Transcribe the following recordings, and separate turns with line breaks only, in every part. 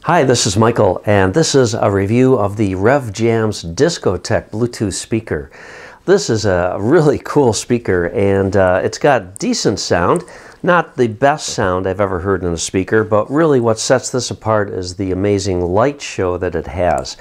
Hi, this is Michael, and this is a review of the RevJams DISCOTEK Bluetooth speaker. This is a really cool speaker, and it's got decent sound. Not the best sound I've ever heard in a speaker, but really what sets this apart is the amazing light show that it has.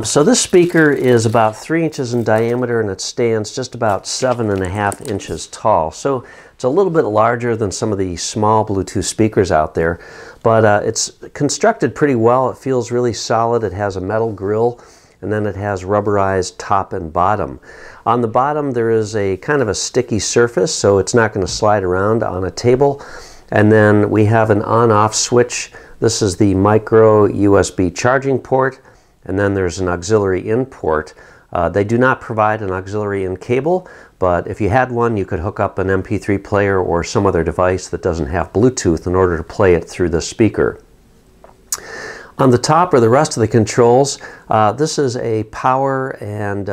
So this speaker is about 3 inches in diameter, and it stands just about 7.5 inches tall. So it's a little bit larger than some of the small Bluetooth speakers out there, but it's constructed pretty well. It feels really solid. It has a metal grill, and then it has rubberized top and bottom. On the bottom there is a kind of a sticky surface, so it's not going to slide around on a table. And then we have an on-off switch. This is the micro USB charging port, and then there's an auxiliary in port. They do not provide an auxiliary in cable, but if you had one, you could hook up an MP3 player or some other device that doesn't have Bluetooth in order to play it through the speaker. On the top are the rest of the controls. This is a power and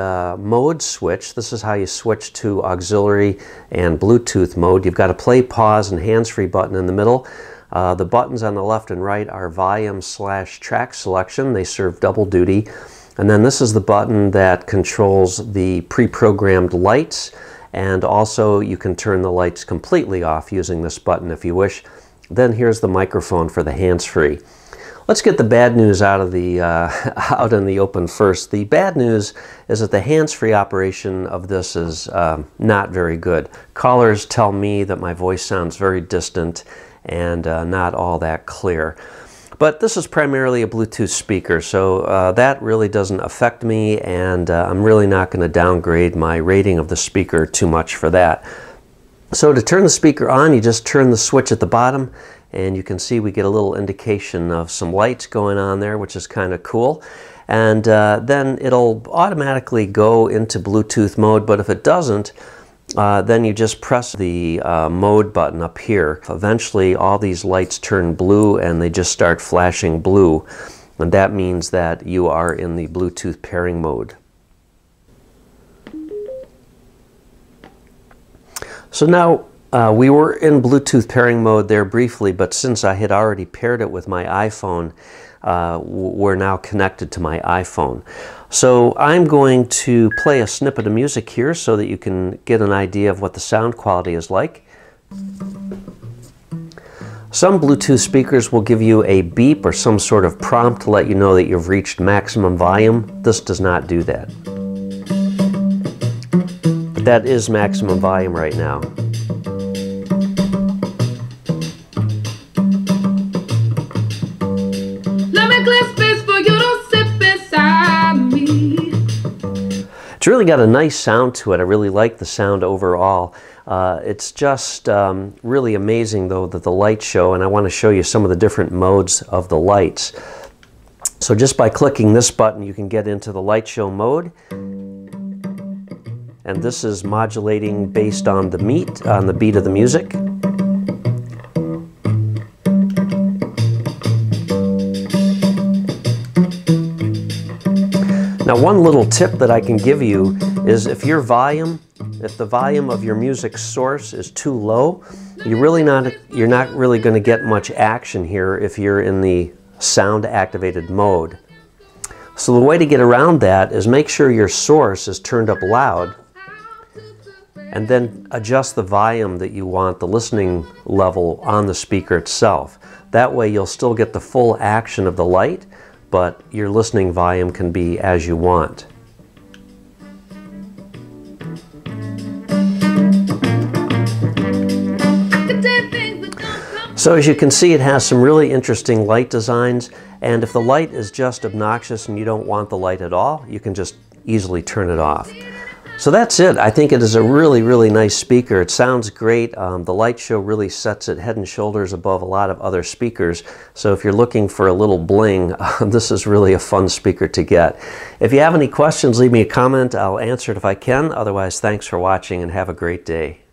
mode switch. This is how you switch to auxiliary and Bluetooth mode. You've got a play, pause, and hands-free button in the middle. The buttons on the left and right are volume/track selection. They serve double duty. And then this is the button that controls the pre-programmed lights, and also you can turn the lights completely off using this button if you wish. Then here's the microphone for the hands-free. Let's get the bad news out of the out in the open first. The bad news is that the hands-free operation of this is not very good. Callers tell me that my voice sounds very distant and not all that clear. But this is primarily a Bluetooth speaker, so that really doesn't affect me, and I'm really not going to downgrade my rating of the speaker too much for that. So to turn the speaker on, you just turn the switch at the bottom, and you can see we get a little indication of some lights going on there, which is kind of cool. And then it'll automatically go into Bluetooth mode, but if it doesn't, then you just press the mode button up here. Eventually all these lights turn blue and they just start flashing blue, and that means that you are in the Bluetooth pairing mode. So now we were in Bluetooth pairing mode there briefly, but since I had already paired it with my iPhone, we're now connected to my iPhone. So I'm going to play a snippet of music here so that you can get an idea of what the sound quality is like. Some Bluetooth speakers will give you a beep or some sort of prompt to let you know that you've reached maximum volume. This does not do that. But that is maximum volume right now. It's really got a nice sound to it. I really like the sound overall. It's just really amazing though that the light show, and I want to show you some of the different modes of the lights. So just by clicking this button you can get into the light show mode, and this is modulating based on the beat of the music. Now one little tip that I can give you is if the volume of your music source is too low, you're not really going to get much action here if you're in the sound activated mode. So the way to get around that is make sure your source is turned up loud, and then adjust the volume that you want, the listening level on the speaker itself. That way you'll still get the full action of the light, but your listening volume can be as you want. So as you can see, it has some really interesting light designs, and if the light is just obnoxious and you don't want the light at all, you can just easily turn it off. So that's it. I think it is a really, really nice speaker. It sounds great. The light show really sets it head and shoulders above a lot of other speakers. So if you're looking for a little bling, this is really a fun speaker to get. If you have any questions, leave me a comment. I'll answer it if I can. Otherwise, thanks for watching and have a great day.